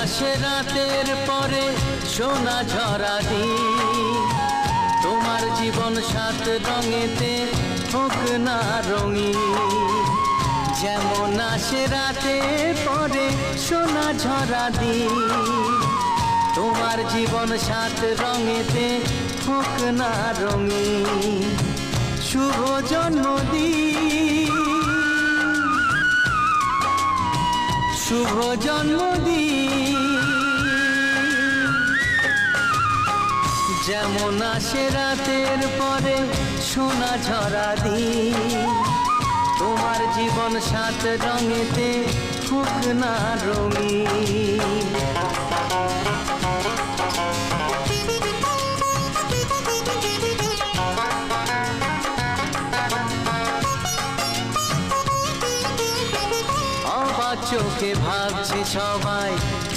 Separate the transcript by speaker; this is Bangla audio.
Speaker 1: আসে রাতের পরে সোনা ঝরা দিন, তোমার জীবন সাত রঙেতে হোক না রঙিন। যেমন আসে রাতের পরে সোনা ঝরা দিন, তোমার জীবন সাত রঙেতে হোক না রঙিন। শুভ জন্মদিন, শুভ জন্মদিন। যেমন আসে রাতের পরে সোনা ঝরা দিন, তোমার জীবন সাত রঙেতে হোক না রঙিন। চোখে ভাবছে সবাই